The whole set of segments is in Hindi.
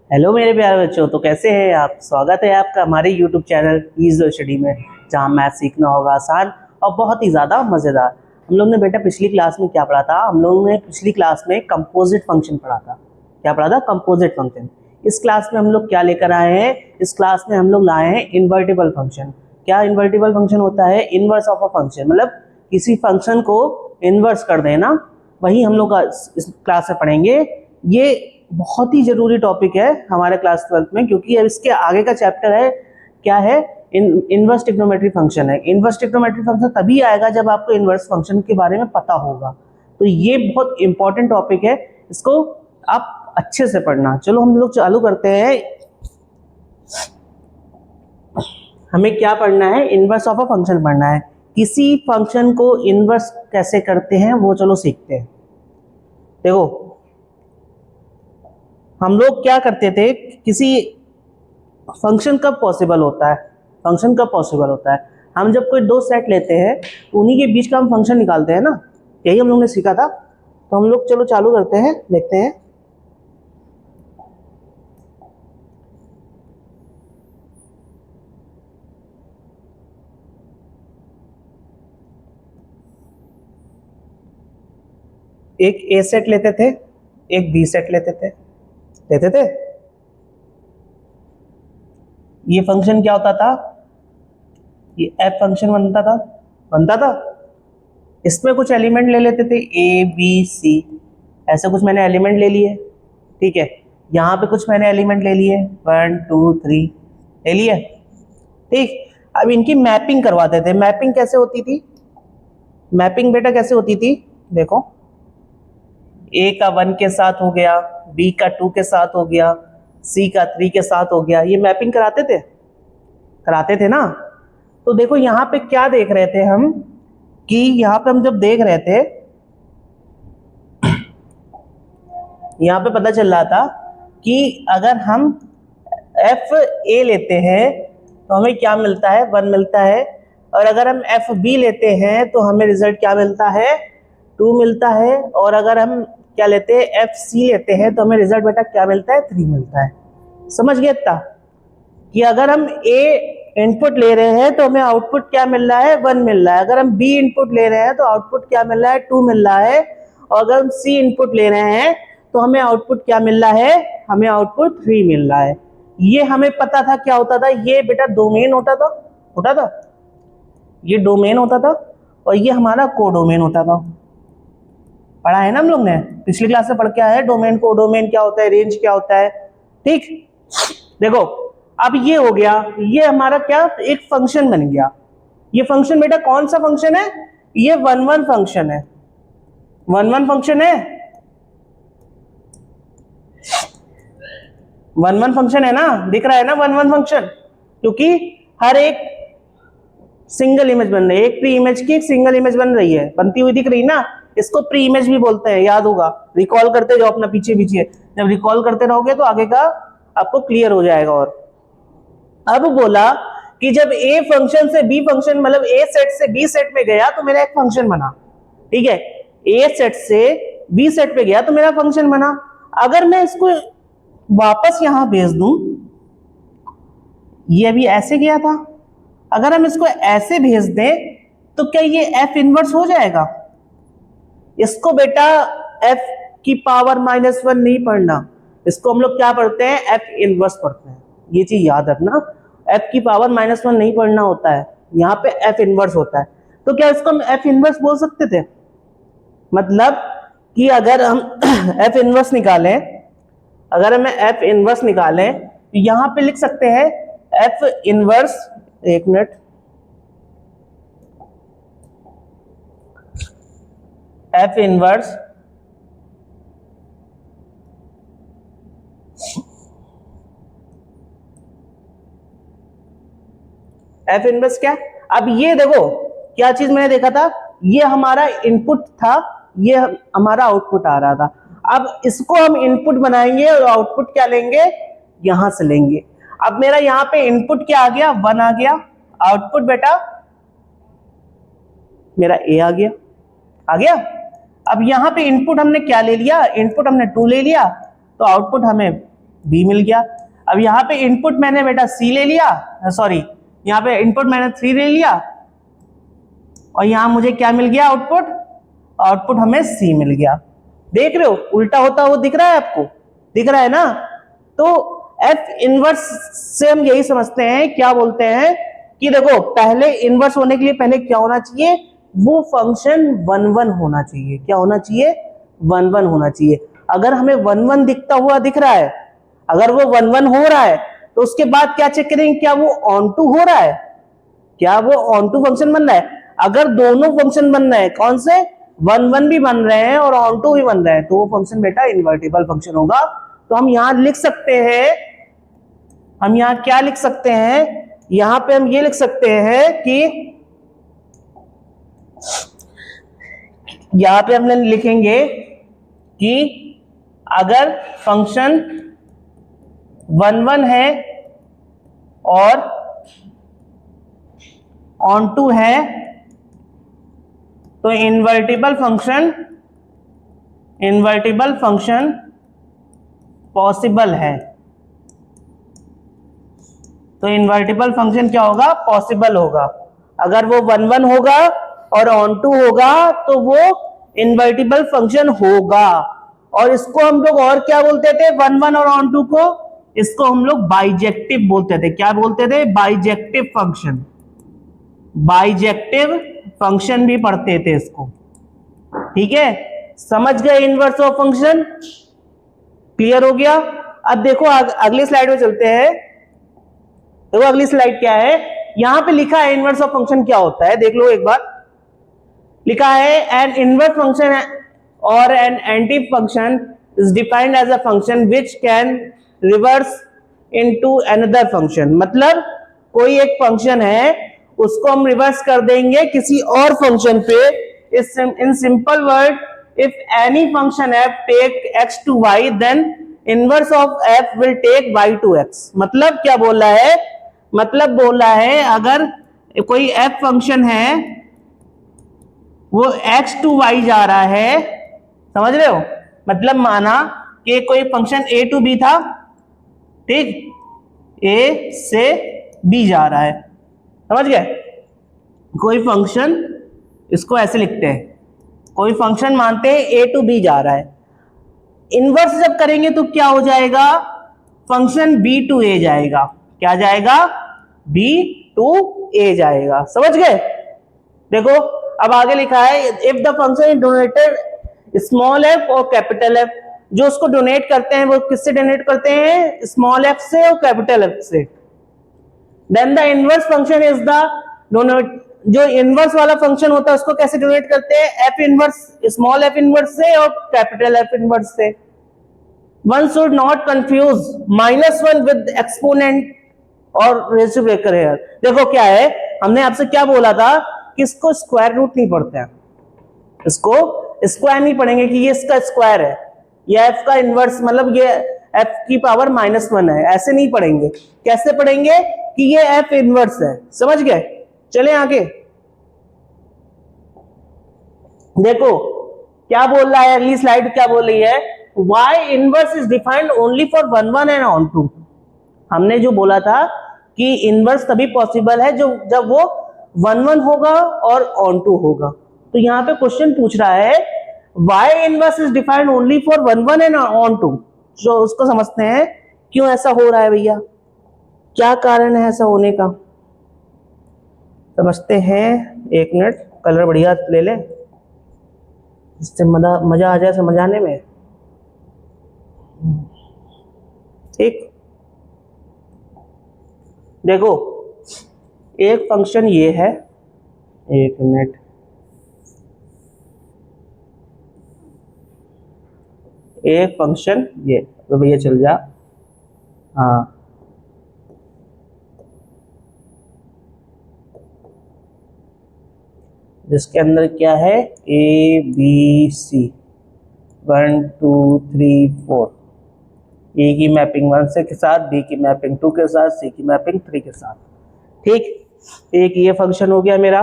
हेलो मेरे प्यारे बच्चों, तो कैसे हैं आप। स्वागत है आपका हमारे यूट्यूब चैनल ईज़ स्टडी में, जहां मैथ सीखना होगा आसान और बहुत ही ज़्यादा मज़ेदार। हम लोग ने बेटा पिछली क्लास में क्या पढ़ा था। हम लोगों ने पिछली क्लास में कंपोजिट फंक्शन पढ़ा था। क्या पढ़ा था? Composite function. इस क्लास में हम लोग क्या लेकर आए हैं? इस क्लास में हम लोग लाए हैं इन्वर्टिबल फंक्शन। क्या इन्वर्टिबल फंक्शन होता है? इनवर्स ऑफ अ फंक्शन, मतलब किसी फंक्शन को इनवर्स कर देना। वही हम लोग इस क्लास में पढ़ेंगे। ये बहुत ही जरूरी टॉपिक है हमारे क्लास 12th में, क्योंकि अब इसके आगे का चैप्टर है क्या है, इनवर्स ट्रिग्नोमेट्री फंक्शन है। इनवर्स ट्रिग्नोमेट्री फंक्शन तभी आएगा जब आपको इनवर्स फंक्शन के बारे में पता होगा। तो ये बहुत इंपॉर्टेंट टॉपिक है, इसको आप अच्छे से पढ़ना। चलो हम लोग चालू करते हैं। हमें क्या पढ़ना है? इनवर्स ऑफ अ फंक्शन पढ़ना है। किसी फंक्शन को इनवर्स कैसे करते हैं वो चलो सीखते हैं। देखो हम लोग क्या करते थे, किसी फंक्शन कब पॉसिबल होता है, फंक्शन कब पॉसिबल होता है, हम जब कोई दो सेट लेते हैं तो उन्हीं के बीच का हम फंक्शन निकालते हैं ना। यही हम लोग ने सीखा था। तो हम लोग चलो चालू करते हैं, देखते हैं। एक ए सेट लेते थे, एक बी सेट लेते थे। ये फंक्शन क्या होता था? ये एफ फंक्शन बनता था। इसमें कुछ एलिमेंट ले लेते थे, ए बी सी, ऐसे कुछ मैंने एलिमेंट ले लिए। ठीक है, यहाँ पे कुछ मैंने एलिमेंट ले लिए, 1 2 3 ले लिए। ठीक, अब इनकी मैपिंग करवाते थे। मैपिंग कैसे होती थी? मैपिंग बेटा कैसे होती थी? देखो, ए का 1 के साथ हो गया, बी का 2 के साथ हो गया, सी का 3 के साथ हो गया। ये मैपिंग कराते थे ना। तो देखो यहाँ पे क्या देख रहे थे हम, कि यहाँ पे हम जब देख रहे थे, यहाँ पे पता चल रहा था कि अगर हम एफ ए लेते हैं तो हमें क्या मिलता है? 1 मिलता है। और अगर हम एफ बी लेते हैं तो हमें रिजल्ट क्या मिलता है? 2 मिलता है। और अगर हम क्या लेते हैं, एफ सी लेते हैं, तो हमें रिजल्ट बेटा क्या मिलता है? 3 मिलता है। समझ गए इतना, कि अगर हम ए इनपुट ले रहे हैं तो हमें आउटपुट क्या मिल रहा है? 1 मिल रहा है। अगर हम बी इनपुट ले रहे हैं तो आउटपुट क्या मिल रहा है? 2 मिल रहा है। और अगर हम सी इनपुट ले रहे हैं तो हमें आउटपुट क्या मिल रहा है? हमें आउटपुट 3 मिल रहा है। ये हमें पता था क्या होता था? ये बेटा डोमेन होता था। ये डोमेन होता था और ये हमारा कोडोमेन होता था। पढ़ा है ना हम लोग ने, पिछली क्लास से पढ़ के आया है डोमेन, कोडोमेन क्या होता है, रेंज क्या होता है। ठीक, देखो अब ये हो गया, ये हमारा क्या, एक फंक्शन बन गया। ये फंक्शन बेटा कौन सा फंक्शन है? ये 1 1 फंक्शन है। 1 1 फंक्शन है, 1 1 फंक्शन है ना, दिख रहा है ना 1 1 फंक्शन, क्योंकि हर एक सिंगल इमेज बन रही है। एक प्री इमेज की एक सिंगल इमेज बन रही है, बनती हुई दिख रही ना। इसको प्री इमेज भी बोलते हैं, याद होगा। रिकॉल करते जाओ अपना पीछे पीछे, जब रिकॉल करते रहोगे तो आगे का आपको क्लियर हो जाएगा। और अब बोला कि जब ए फंक्शन से बी फंक्शन, मतलब ए सेट से बी सेट में गया तो मेरा एक फंक्शन बना। ठीक है, ए सेट से बी सेट पे गया तो मेरा फंक्शन बना। अगर मैं इसको वापस यहां भेज दूं, ये अभी ऐसे गया था, अगर हम इसको ऐसे भेज दें तो क्या ये एफ इनवर्स हो जाएगा? इसको बेटा एफ की पावर -1 नहीं पढ़ना, इसको हम लोग क्या पढ़ते हैं? एफ इनवर्स पढ़ते हैं। ये चीज याद रखना, एफ की पावर -1 नहीं पढ़ना होता है, यहाँ पे एफ इनवर्स होता है। तो क्या इसको हम एफ इनवर्स बोल सकते थे? मतलब कि अगर हम एफ इनवर्स निकालें, अगर हम एफ इनवर्स निकालें तो यहां पे लिख सकते हैं एफ इनवर्स, एक minute, F inverse F inverse क्या? अब ये देखो क्या चीज मैंने देखा था, ये हमारा इनपुट था, ये हमारा आउटपुट आ रहा था। अब इसको हम इनपुट बनाएंगे और आउटपुट क्या लेंगे? यहां से लेंगे। अब मेरा यहाँ पे इनपुट क्या आ गया? 1 आ गया। आउटपुट बेटा मेरा ए आ गया। अब यहाँ पे इनपुट हमने क्या ले लिया? इनपुट हमने 2 ले लिया, तो आउटपुट हमें बी मिल गया। अब यहाँ पे इनपुट मैंने बेटा सी ले लिया, सॉरी यहाँ पे इनपुट मैंने 3 ले लिया और यहाँ मुझे क्या मिल गया आउटपुट, आउटपुट हमें सी मिल गया। देख रहे हो उल्टा होता हुआ दिख रहा है आपको, दिख रहा है ना। तो एफ इनवर्स से हम यही समझते हैं, क्या बोलते हैं कि देखो पहले इनवर्स होने के लिए पहले क्या होना चाहिए, वो फंक्शन 1 1 होना चाहिए। क्या होना चाहिए, 1 1 होना चाहिए। अगर हमें 1 1 दिखता हुआ दिख रहा है, अगर वो 1 1 हो रहा है तो उसके बाद क्या चेक करेंगे, क्या वो ऑन टू हो रहा है, क्या वो ऑन टू फंक्शन बन रहा है। अगर दोनों फंक्शन बन रहे हैं, कौन से, 1 1 भी बन रहे हैं और ऑन टू भी बन रहे हैं, तो वो फंक्शन बेटा इन्वर्टिबल फंक्शन होगा। तो हम यहां लिख सकते हैं, हम यहां क्या लिख सकते हैं, यहां पे हम ये लिख सकते हैं कि यहां पे हम लिखेंगे कि अगर फंक्शन 1 1 है और ऑन टू है तो इन्वर्टिबल फंक्शन पॉसिबल है। तो इन्वर्टिबल फंक्शन क्या होगा, पॉसिबल होगा। अगर वो 1 1 होगा और ऑन टू होगा तो वो इन्वर्टिबल फंक्शन होगा। और इसको हम लोग और क्या बोलते थे, 1 1 और ऑन टू को, इसको हम लोग बाइजेक्टिव बोलते थे। क्या बोलते थे, बाइजेक्टिव फंक्शन, बाइजेक्टिव फंक्शन भी पढ़ते थे इसको। ठीक है, समझ गए इनवर्स ऑफ फंक्शन, क्लियर हो गया। अब देखो अगली स्लाइड में चलते हैं। देखो अगली स्लाइड क्या है, यहां पे लिखा है इनवर्स ऑफ फंक्शन क्या होता है, देख लो एक बार। लिखा है एन इनवर्स फंक्शन और an anti function is defined as a function which can reverse into another function. मतलब कोई एक फंक्शन है उसको हम रिवर्स कर देंगे किसी और फंक्शन पे। In simple word, if any function F take x to y then inverse of f will take y to x। मतलब क्या बोल रहा है, मतलब बोल रहा है अगर कोई f फंक्शन है वो x to y जा रहा है, समझ रहे हो, मतलब माना कि कोई फंक्शन a to b था, ठीक, a से b जा रहा है, समझ गए। कोई फंक्शन, इसको ऐसे लिखते हैं, कोई फंक्शन मानते हैं a to b जा रहा है, इनवर्स जब करेंगे तो क्या हो जाएगा, फंक्शन b to a जाएगा। क्या जाएगा, b to a जाएगा, समझ गए। देखो अब आगे लिखा है if the function is donated small f और कैपिटल F। जो उसको डोनेट करते हैं वो किससे डोनेट करते हैं, स्मॉल f से और कैपिटल F से। Then the inverse function is the denote, जो इनवर्स वाला फंक्शन होता है उसको कैसे डोनेट करते हैं, f inverse, small f inverse से और कैपिटल F इनवर्स से। One should not confuse -1 with exponent और रेसिप्रोकल हियर। देखो क्या है, हमने आपसे क्या बोला था कि इसको स्क्वायर रूट नहीं पढ़ते हैं, इसको स्क्वायर नहीं पढ़ेंगे कि ये इसका स्क्वायर है या f का इनवर्स, मतलब ये f की पावर -1 है, ऐसे नहीं पढ़ेंगे। कैसे पढ़ेंगे कि ये f इनवर्स है, समझ गए। चले आगे देखो क्या बोल रहा है, अगली स्लाइड क्या बोल रही है, y inverse is defined only for 1 1 and onto. हमने जो बोला था कि इनवर्स तभी पॉसिबल है जो जब वो 1 1 होगा और ऑन टू होगा। तो यहाँ पे क्वेश्चन पूछ रहा है y inverse is defined only for 1 1 and onto. जो उसको समझते हैं क्यों ऐसा हो रहा है भैया, क्या कारण है ऐसा होने का, समझते हैं। एक मिनट, कलर बढ़िया ले ले, इससे मजा आ जाए समझाने में, ठीक। देखो एक फंक्शन ये है, एक मिनट, एक फंक्शन ये, तो भैया चल जा, हाँ जिसके अंदर क्या है, ए बी सी 1 2 3 4, ए की मैपिंग 1 से के साथ, बी की मैपिंग 2 के साथ, सी की मैपिंग 3 के साथ, ठीक। एक ये फंक्शन हो गया मेरा,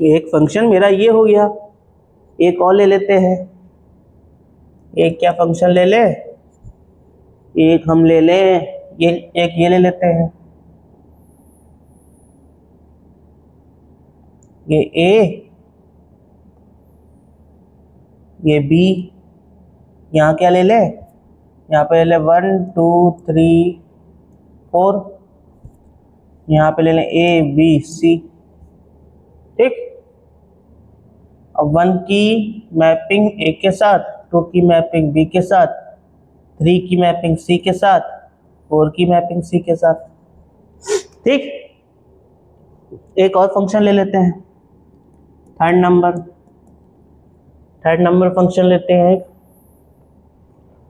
एक फंक्शन मेरा ये हो गया। एक और ले लेते हैं, एक क्या फंक्शन ले ले, एक हम ले लें, ये ले लेते हैं, ये ए, ये बी, यहाँ क्या ले ले, यहाँ पे ले ले 1 2 3 4, यहाँ पे ले लें ए बी सी। ठीक, अब 1 की मैपिंग ए के साथ, 2 की मैपिंग बी के साथ, 3 की मैपिंग सी के साथ, 4 की मैपिंग सी के साथ। ठीक, एक और फंक्शन ले लेते हैं, थर्ड नंबर फंक्शन लेते हैं,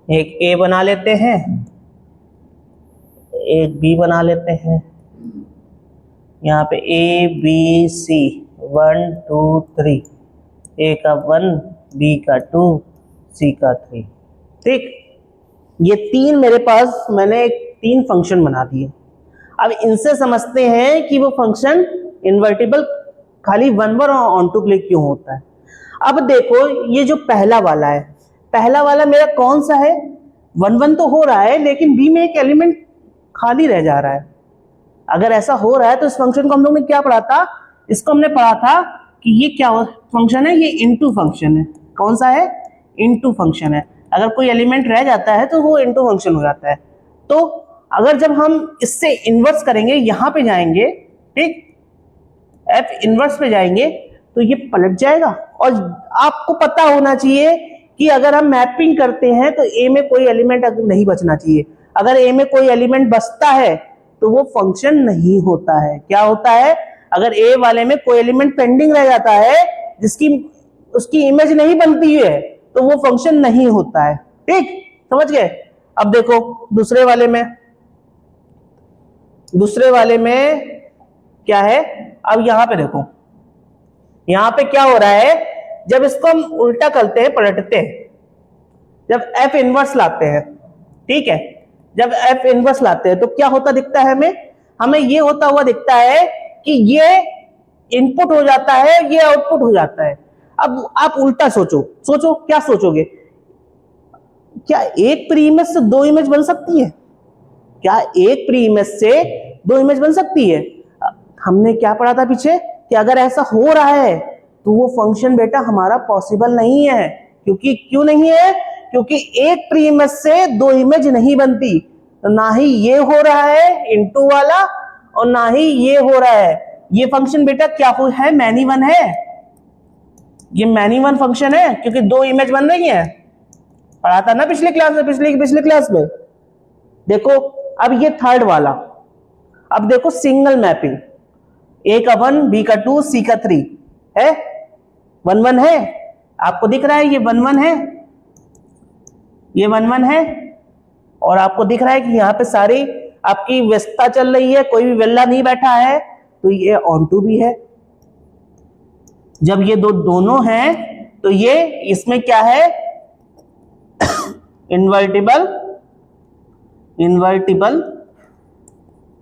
एक ए बना लेते हैं, एक बी बना लेते हैं, यहाँ पे ए बी सी 1 2 3, ए का 1, बी का 2, सी का 3। ठीक, ये तीन मेरे पास मैंने 3 फंक्शन बना दिए। अब इनसे समझते हैं कि वो फंक्शन इन्वर्टिबल खाली 1 1 और ऑन टू प्ले क्यों होता है। अब देखो, ये जो पहला वाला है, पहला वाला मेरा कौन सा है, 1 1 तो हो रहा है, लेकिन बी में एक एलिमेंट खाली रह जा रहा है। अगर ऐसा हो रहा है तो इस फंक्शन को हम लोग ने क्या पढ़ा था, इसको हमने पढ़ा था कि ये क्या फंक्शन है, ये इनटू फंक्शन है। कौन सा है, इनटू फंक्शन है। अगर कोई एलिमेंट रह जाता है तो वो इनटू फंक्शन हो जाता है। तो अगर जब हम इससे इन्वर्स करेंगे, यहां पे जाएंगे, ठीक, एफ इन्वर्स पे जाएंगे तो ये पलट जाएगा। और आपको पता होना चाहिए कि अगर हम मैपिंग करते हैं तो ए में कोई एलिमेंट नहीं बचना चाहिए। अगर ए में कोई एलिमेंट बचता है तो वो फंक्शन नहीं होता है। क्या होता है, अगर ए वाले में कोई एलिमेंट पेंडिंग रह जाता है जिसकी उसकी इमेज नहीं बनती है तो वो फंक्शन नहीं होता है। ठीक, समझ गए। अब देखो दूसरे वाले में क्या है। अब यहां पे देखो, यहां पे क्या हो रहा है, जब इसको हम उल्टा करते हैं, पलटते हैं, जब एफ इनवर्स लाते हैं, ठीक है, जब एफ इनवर्स लाते हैं तो क्या होता दिखता है हमें ये होता हुआ दिखता है कि ये इनपुट हो जाता है, ये आउटपुट हो जाता है। अब आप उल्टा सोचो क्या सोचोगे, क्या एक प्री इमेज से 2 इमेज बन सकती है? क्या एक प्री इमेज से 2 इमेज बन सकती है? हमने क्या पढ़ा था पीछे कि अगर ऐसा हो रहा है तो वो फंक्शन बेटा हमारा पॉसिबल नहीं है। क्यों नहीं है? क्योंकि एक प्री इमेज से 2 इमेज नहीं बनती। तो ना ही ये हो रहा है इनटू वाला और ना ही ये हो रहा है। ये फंक्शन बेटा क्या है, मैनी वन है। ये मैनी वन फंक्शन है क्योंकि 2 इमेज बन रही है। पढ़ा था ना पिछले क्लास में। देखो अब ये थर्ड वाला, अब देखो सिंगल मैपिंग, ए का 1, बी का 2, सी का 3 है, 1 1 है। आपको दिख रहा है ये 1 1 है, ये 1 1 है, और आपको दिख रहा है कि यहाँ पे सारी आपकी व्यस्तता चल रही है, कोई भी वेल्ला नहीं बैठा है, तो ये ऑन टू भी है। जब ये दोनों हैं तो ये इसमें क्या है, इन्वर्टिबल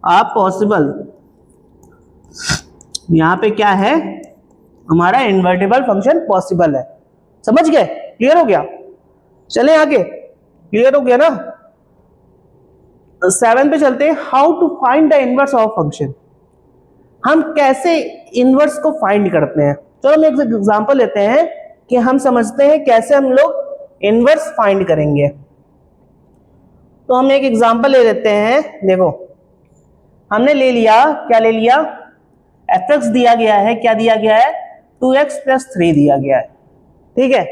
आप पॉसिबल। यहां पे क्या है, हमारा इन्वर्टिबल फंक्शन पॉसिबल है। समझ गए? क्लियर हो गया? चलें आगे, क्लियर हो गया ना। 7 पे चलते हैं, how to find the inverse of function. हम कैसे इनवर्स को फाइंड करते हैं। चलो हम एक एग्जांपल लेते हैं कि हम समझते हैं कैसे हम लोग इनवर्स फाइंड करेंगे। तो हम एक एग्जांपल ले लेते हैं। देखो हमने ले लिया, क्या ले लिया, fx दिया गया है, क्या दिया गया है, 2x + 3 दिया गया है। ठीक है,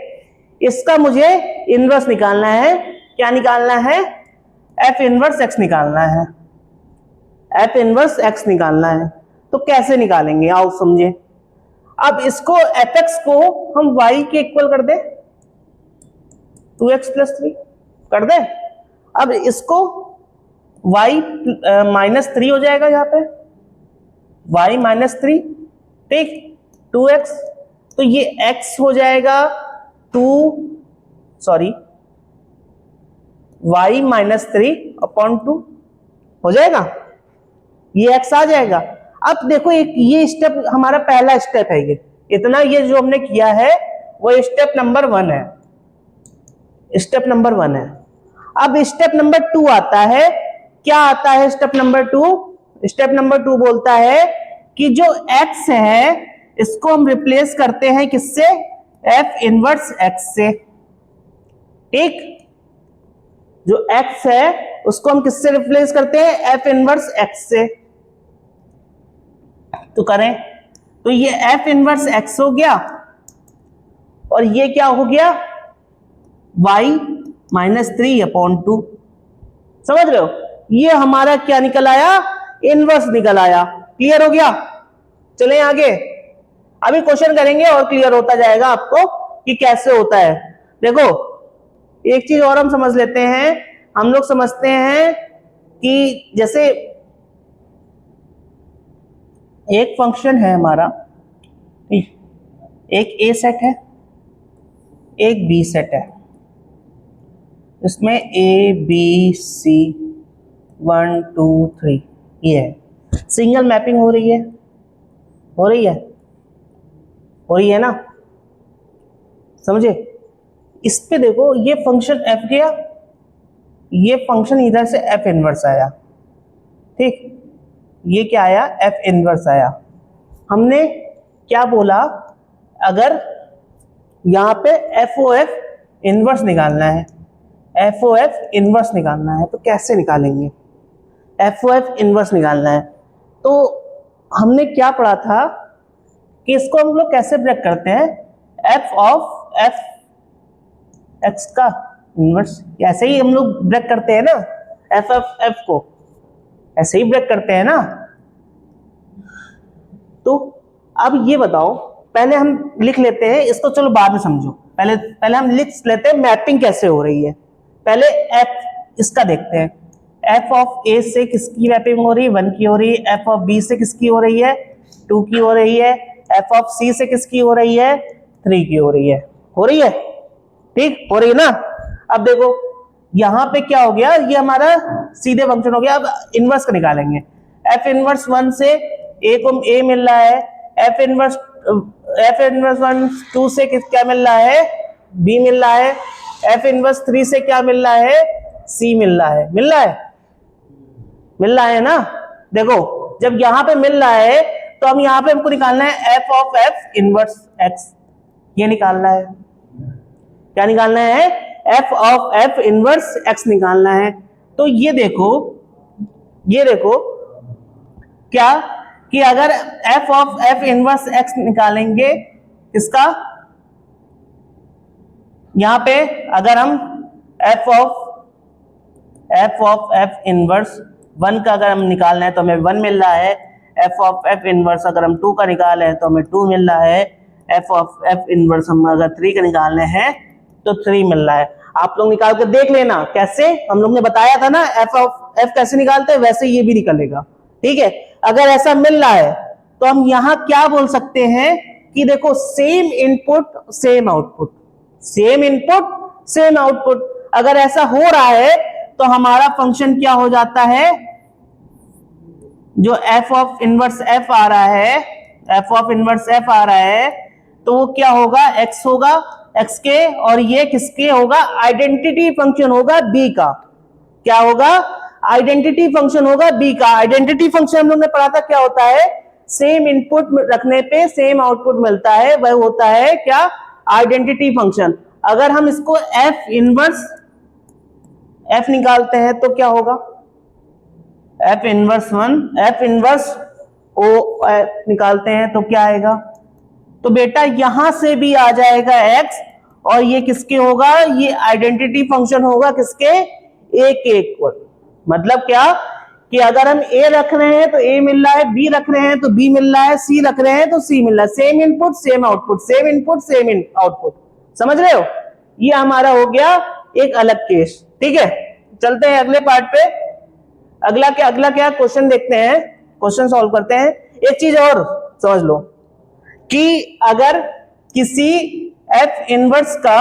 इसका मुझे इनवर्स निकालना है। क्या निकालना है, f इनवर्स x निकालना है, f इनवर्स x निकालना है। तो कैसे निकालेंगे, आओ समझे। अब इसको fx को हम y के इक्वल कर दे, 2x + 3 कर दे। अब इसको y -3 हो जाएगा, यहाँ पे y -3, ठीक, 2x, तो ये x हो जाएगा y -3/2 हो जाएगा, ये x आ जाएगा। अब देखो ये स्टेप हमारा पहला स्टेप है। ये इतना ये जो हमने किया है वो स्टेप नंबर 1 है, स्टेप नंबर 1 है। अब स्टेप नंबर 2 आता है। क्या आता है स्टेप नंबर 2? स्टेप नंबर 2 बोलता है कि जो x है इसको हम रिप्लेस करते हैं किससे? f इनवर्स x से। ठीक, जो x है उसको हम किससे रिप्लेस करते हैं? f इनवर्स x से। तो करें तो ये f इनवर्स x हो गया और ये क्या हो गया? y -3/2। समझ रहे हो? ये हमारा क्या निकल आया? इनवर्स निकल आया। क्लियर हो गया? चलें आगे। अभी क्वेश्चन करेंगे और क्लियर होता जाएगा आपको कि कैसे होता है। देखो एक चीज और हम समझ लेते हैं। हम लोग समझते हैं कि जैसे एक फंक्शन है हमारा, एक ए सेट है, एक बी सेट है, इसमें ए बी सी 1 2 3 ये है। सिंगल मैपिंग हो रही है, हो रही है, हो रही है ना? समझे? इस पे देखो ये फंक्शन f गया, ये फंक्शन इधर से f इनवर्स आया। ठीक, ये क्या आया? f इनवर्स आया। हमने क्या बोला? अगर यहां पे FOF इनवर्स निकालना है, FOF इनवर्स निकालना है तो कैसे निकालेंगे? FOF इनवर्स निकालना है तो हमने क्या पढ़ा था कि इसको हम लोग कैसे ब्रेक करते हैं? f ऑफ f x का इनवर्स, ऐसे ही हम लोग ब्रेक करते हैं ना f ऑफ f को, ऐसे ही ब्रेक करते हैं ना। तो अब ये बताओ, पहले हम लिख लेते हैं इसको, चलो बाद में समझो। पहले हम लिख लेते हैं मैपिंग कैसे हो रही है। पहले f इसका देखते हैं। f ऑफ a से किसकी मैपिंग हो रही है? 1 की हो रही है। f ऑफ b से किसकी हो रही है? 2 की हो रही है। f ऑफ c से किसकी हो रही है? 3 की हो रही है। हो रही है? ठीक, हो रही है ना? अब देखो यहां पे क्या हो गया, ये हमारा सीधे फंक्शन हो गया। अब इनवर्स का निकालेंगे। f इनवर्स 1 से a को a मिल रहा है, f इनवर्स 1 2 से क्या मिल रहा है? b मिल रहा है, f इनवर्स 3 से क्या मिल रहा है? c मिल रहा है। मिल रहा है? मिल रहा है ना? देखो जब यहां पे मिल रहा है तो हम यहां पे हमको निकालना है f of f inverse x। ये निकालना है। क्या निकालना है? f of f inverse x निकालना है। तो ये देखो क्या कि अगर f of f inverse x निकालेंगे इसका, यहां पे अगर हम f ऑफ f इनवर्स 1 का अगर हम निकालना है तो हमें 1 मिल रहा है। f ऑफ f इनवर्स अगर हम 2 का निकाले हैं तो हमें 2 मिल रहा है। f ऑफ f इनवर्स हम अगर 3 का निकालने हैं तो 3 मिल रहा है। आप लोग निकाल कर देख लेना कैसे, हम लोग ने बताया था ना f ऑफ f कैसे निकालते हैं, वैसे ये भी निकलेगा। ठीक है, अगर ऐसा मिल रहा है तो हम यहां क्या बोल सकते हैं कि देखो same input same output, same input same output. अगर ऐसा हो रहा है तो हमारा फंक्शन क्या हो जाता है? जो f ऑफ इनवर्स f आ रहा है, f ऑफ इनवर्स f आ रहा है तो वो क्या होगा? x होगा, x के, और ये किसके होगा? आइडेंटिटी फंक्शन होगा b का। क्या होगा? आइडेंटिटी फंक्शन होगा b का। आइडेंटिटी फंक्शन हम लोग ने पढ़ा था क्या होता है? सेम इनपुट रखने पे सेम आउटपुट मिलता है, वह होता है क्या? Identity function. अगर हम इसको f इनवर्स f निकालते हैं तो क्या होगा? f inverse 1, f inverse o निकालते हैं तो क्या आएगा? तो बेटा यहां से भी आ जाएगा x, और ये किसके होगा? ये आइडेंटिटी फंक्शन होगा किसके? a के इक्वल। मतलब क्या कि अगर हम a रख रहे हैं तो a मिल रहा है, b रख रहे हैं तो b मिल रहा है, c रख रहे हैं तो c मिल रहा है। Same input same output, same input same output. समझ रहे हो? ये हमारा हो गया एक अलग केस। ठीक है, चलते हैं अगले पार्ट पे। अगला क्या क्वेश्चन देखते हैं, क्वेश्चन सॉल्व करते हैं। एक चीज और समझ लो कि अगर किसी f इनवर्स का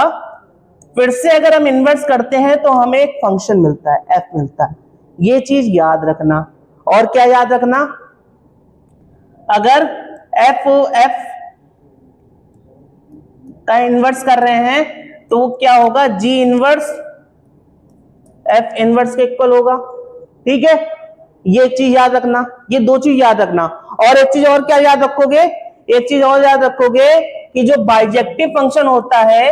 फिर से अगर हम इनवर्स करते हैं तो हमें एक फंक्शन मिलता है, f मिलता है। ये चीज याद रखना। और क्या याद रखना? अगर f का इनवर्स कर रहे हैं तो क्या होगा? g इनवर्स एफ इनवर्स के इक्वल होगा। ठीक है, ये चीज याद रखना, ये दो चीज याद रखना। और एक चीज और क्या याद रखोगे, एक चीज और याद रखोगे कि जो बाइजेक्टिव फंक्शन होता है,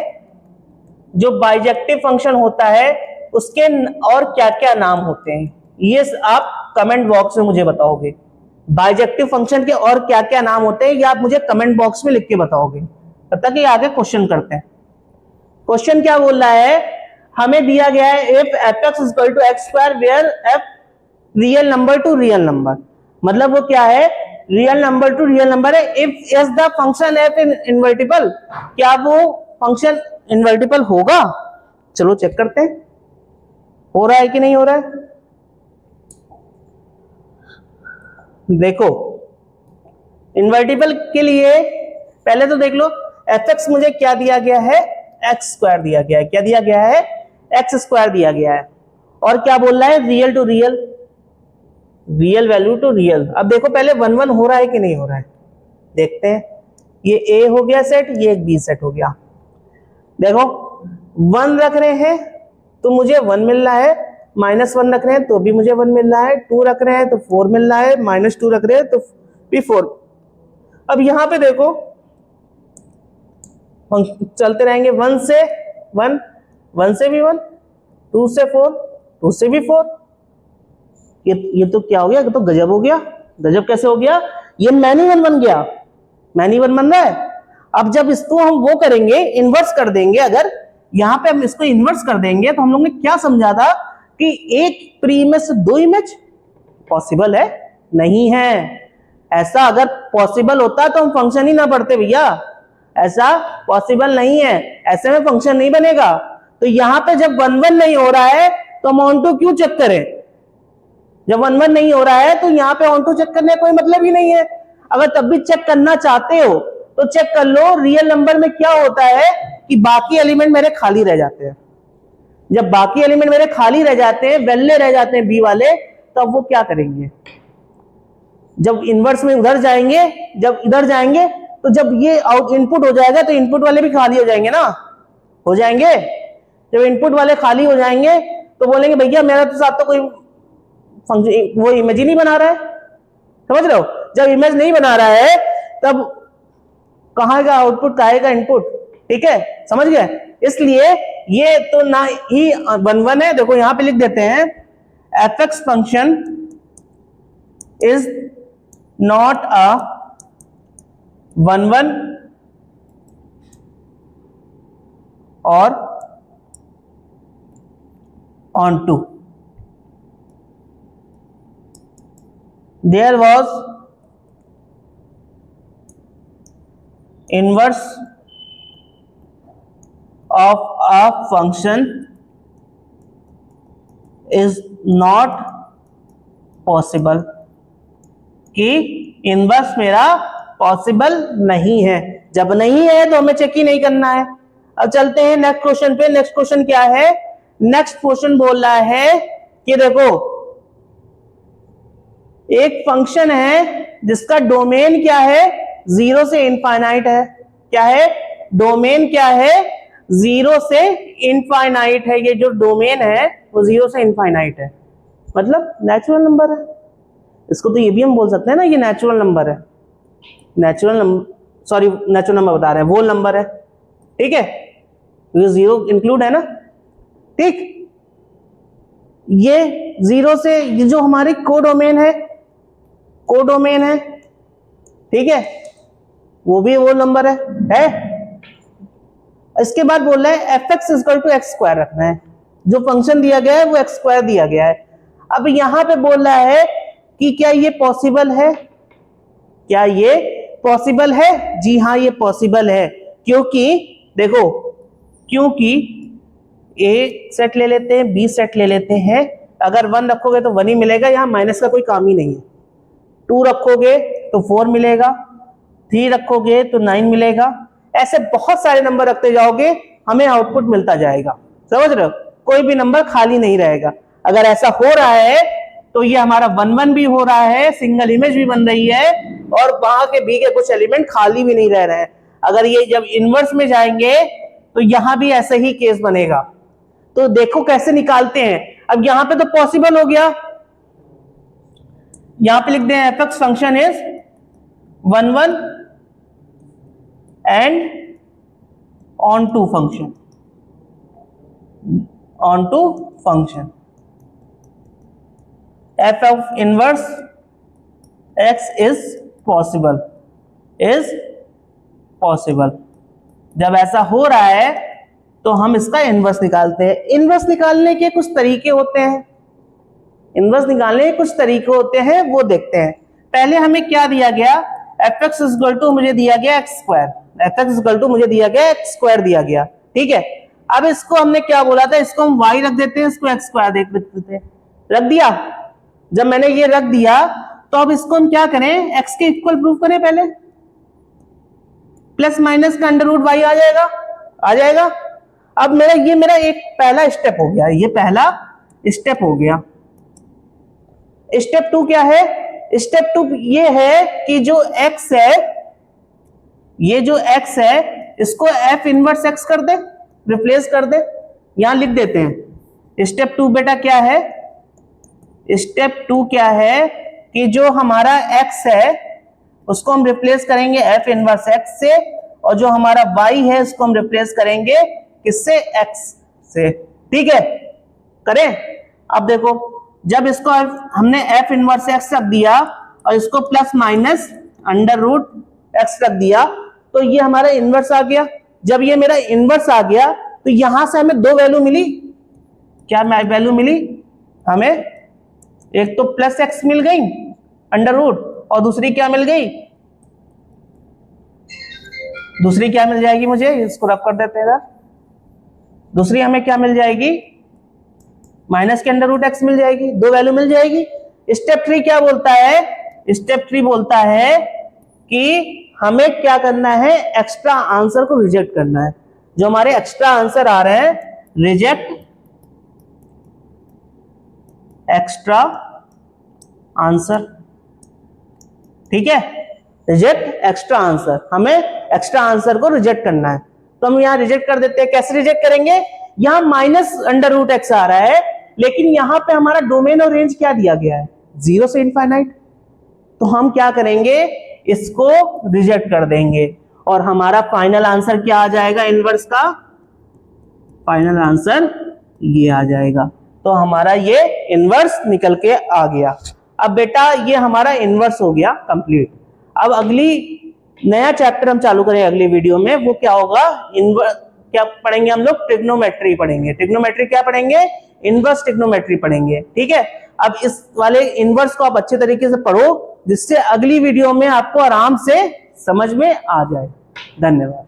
जो बाइजेक्टिव फंक्शन होता है उसके और क्या क्या नाम होते हैं, ये आप कमेंट बॉक्स में मुझे बताओगे। बाइजेक्टिव फंक्शन के और क्या क्या नाम होते हैं ये आप मुझे कमेंट बॉक्स में लिख के बताओगे। तब तक ये आगे क्वेश्चन करते हैं। क्वेश्चन क्या बोल रहा है, हमें दिया गया है if f x equal to x square where f real number to real number. मतलब वो क्या है, real number to real number है। If is the function f invertible, क्या वो फंक्शन इनवर्टिबल होगा? चलो चेक करते हैं हो रहा है कि नहीं हो रहा है। देखो इनवर्टिबल के लिए पहले तो देख लो, एफ एक्स मुझे क्या दिया गया है, एक्स स्क्वायर दिया गया है। क्या दिया गया है, एक्स स्क्वायर दिया गया है। और क्या बोल रहा है, real to real, real value to real. अब देखो पहले 1 1 हो रहा है कि नहीं हो रहा है, देखते हैं। ये ए हो गया सेट, ये एक बी सेट हो गया। देखो 1 रख रहे हैं तो मुझे 1 मिल रहा है, -1 रख रहे हैं तो भी मुझे 1 मिल रहा है, 2 रख रहे हैं तो 4 मिल रहा है, -2 रख रहे हैं तो भी 4। अब यहां पे देखो चलते रहेंगे, 1 से 1, 1 से भी 1, 2 से 4, 2 से भी 4। ये तो क्या हो गया, ये तो गजब हो गया। गजब कैसे हो गया, ये मैनी 1 बन गया, मैनी 1 बन रहा है। अब जब इसको हम वो करेंगे, इन्वर्स कर देंगे, अगर यहां पे हम इसको इन्वर्स कर देंगे तो हम लोग ने क्या समझा था कि एक प्री इमेज से 2 इमेज पॉसिबल है, नहीं है। ऐसा अगर पॉसिबल होता तो हम फंक्शन ही ना पढ़ते भैया, ऐसा पॉसिबल नहीं है, ऐसे में फंक्शन नहीं बनेगा। तो यहां पे जब 1 1 नहीं हो रहा है तो हम ऑन टू क्यों चेक करें, जब 1 1 नहीं हो रहा है तो यहाँ पे ऑन टू चेक करने का कोई मतलब ही नहीं है। अगर तब भी चेक करना चाहते हो तो चेक कर लो, रियल नंबर में क्या होता है कि बाकी एलिमेंट मेरे खाली रह जाते हैं। जब बाकी एलिमेंट मेरे खाली रह जाते हैं, वेल्ले रह जाते हैं बी वाले, तो अब वो क्या करेंगे, जब इनवर्स में उधर जाएंगे, जब इधर जाएंगे तो जब ये आउट इनपुट हो जाएगा तो इनपुट वाले भी खाली हो जाएंगे ना, हो जाएंगे। जब इनपुट वाले खाली हो जाएंगे तो बोलेंगे भैया मेरा तो साथ तो कोई फंक्शन वो इमेज ही नहीं बना रहा है। समझ रहे हो, जब इमेज नहीं बना रहा है तब कहां का आउटपुट, कहां का इनपुट। ठीक है, समझ गए। इसलिए ये तो ना ही 1 1 है। देखो यहां पे लिख देते हैं F X function is not a 1 1 और onto. There was inverse of a function is not possible, कि इनवर्स मेरा पॉसिबल नहीं है। जब नहीं है तो हमें चेक ही नहीं करना है। अब चलते हैं नेक्स्ट क्वेश्चन पे। नेक्स्ट क्वेश्चन क्या है, नेक्स्ट क्वेश्चन बोल रहा है कि देखो एक फंक्शन है जिसका डोमेन क्या है, 0 से इनफाइनाइट है। क्या है, डोमेन क्या है, 0 से इनफाइनाइट है। ये जो डोमेन है वो 0 से इनफाइनाइट है, मतलब नेचुरल नंबर है। इसको तो ये भी हम बोल सकते हैं ना, ये नेचुरल नंबर है, natural number, sorry natural number बता रहे हैं, वोल नंबर है। ठीक है, ये 0 इंक्लूड है ना। ठीक, ये 0 से, ये जो हमारी कोडोमेन है, कोडोमेन है, ठीक है, वो भी वो नंबर है। इसके बाद बोल रहा है F x equal to x square रखना है। जो फंक्शन दिया गया है वो एक्स स्क्वायर दिया गया है। अब यहां पे बोल रहा है कि क्या ये पॉसिबल है, क्या ये पॉसिबल है? जी हाँ, ये पॉसिबल है। क्योंकि देखो, क्योंकि ए सेट ले लेते हैं, बी सेट ले लेते हैं। अगर 1 रखोगे तो 1 ही मिलेगा, यहां माइनस का कोई काम ही नहीं है। 2 रखोगे तो 4 मिलेगा, 3 रखोगे तो 9 मिलेगा। ऐसे बहुत सारे नंबर रखते जाओगे, हमें आउटपुट मिलता जाएगा। समझ रहे हो, कोई भी नंबर खाली नहीं रहेगा। अगर ऐसा हो रहा है तो ये हमारा 1 1 भी हो रहा है, सिंगल इमेज भी बन रही है, और वहां के बी के कुछ एलिमेंट खाली भी नहीं रह रहे हैं। अगर ये जब इनवर्स में जाएंगे तो यहां भी ऐसे ही केस बनेगा। तो देखो कैसे निकालते हैं। अब यहां पे तो पॉसिबल हो गया, यहां पे लिख दें F X function is 1 1 and onto function, onto function F of inverse X is possible, is possible. जब ऐसा हो रहा है तो हम इसका इनवर्स निकालते हैं। इनवर्स निकालने के कुछ तरीके होते हैं, इनवर्स निकालने के कुछ तरीके होते हैं, वो देखते हैं। पहले हमें क्या दिया गया, एफ एक्स इक्वल टू मुझे दिया गया X square, F x equal to मुझे दिया गया एक्स स्क्वायर दिया गया, ठीक है। अब इसको हमने क्या बोला था, इसको हम वाई रख देते हैं, इसको एक्स स्क्वायर देख देते हैं, रख दिया। जब मैंने ये रख दिया तो अब इसको हम क्या करें, एक्स के इक्वल प्रूव करें पहले, प्लस माइनस का अंडर रूट वाई आ जाएगा, आ जाएगा। अब मेरा एक पहला स्टेप हो गया, ये पहला स्टेप हो गया। स्टेप 2 क्या है, स्टेप 2 ये है कि जो x है, ये जो x है इसको f इनवर्स x कर दे, रिप्लेस कर दे, यहां लिख देते हैं। स्टेप 2 बेटा क्या है, स्टेप 2 क्या है कि जो हमारा x है उसको हम रिप्लेस करेंगे f इनवर्स x से, और जो हमारा y है उसको हम रिप्लेस करेंगे किससे, x से, ठीक है। करें, अब देखो जब इसको हमने f इनवर्स x रख दिया और इसको plus minus under root x रख दिया तो ये हमारा इनवर्स आ गया। जब ये मेरा इनवर्स आ गया तो यहां से हमें दो वैल्यू मिली, क्या वैल्यू मिली हमें, एक तो प्लस x मिल गई अंडर रूट, और दूसरी क्या मिल गई, दूसरी क्या मिल जाएगी मुझे, इसको रफ कर देते हैं, दूसरी हमें क्या मिल जाएगी, माइनस के अंडर रूट एक्स मिल जाएगी, दो वैल्यू मिल जाएगी। स्टेप 3 क्या बोलता है, स्टेप 3 बोलता है कि हमें क्या करना है, एक्स्ट्रा आंसर को रिजेक्ट करना है। जो हमारे एक्स्ट्रा आंसर आ रहे हैं, रिजेक्ट एक्स्ट्रा आंसर, ठीक है, रिजेक्ट एक्स्ट्रा आंसर, हमें एक्स्ट्रा आंसर को रिजेक्ट करना है। तो हम यहां रिजेक्ट कर देते हैं। कैसे रिजेक्ट करेंगे, यहां माइनस अंडर रूट एक्स आ रहा है, लेकिन यहां पे हमारा डोमेन और रेंज क्या दिया गया है, 0 से इनफाइनाइट, तो हम क्या करेंगे, इसको रिजेक्ट कर देंगे और हमारा फाइनल आंसर क्या आ जाएगा, इनवर्स का फाइनल आंसर ये आ जाएगा। तो हमारा ये इनवर्स निकल के आ गया। अब बेटा ये हमारा इनवर्स हो गया कंप्लीट। अब अगली नया चैप्टर हम चालू करेंगे अगली वीडियो में, वो क्या होगा, इनवर्स क्या पढ़ेंगे हम लोग, ट्रिग्नोमेट्री पढ़ेंगे। ट्रिग्नोमेट्री क्या पढ़ेंगे, इनवर्स ट्रिग्नोमेट्री पढ़ेंगे, ठीक है। अब इस वाले इनवर्स को आप अच्छे तरीके से पढ़ो, जिससे अगली वीडियो में आपको आराम से समझ में आ जाए। धन्यवाद।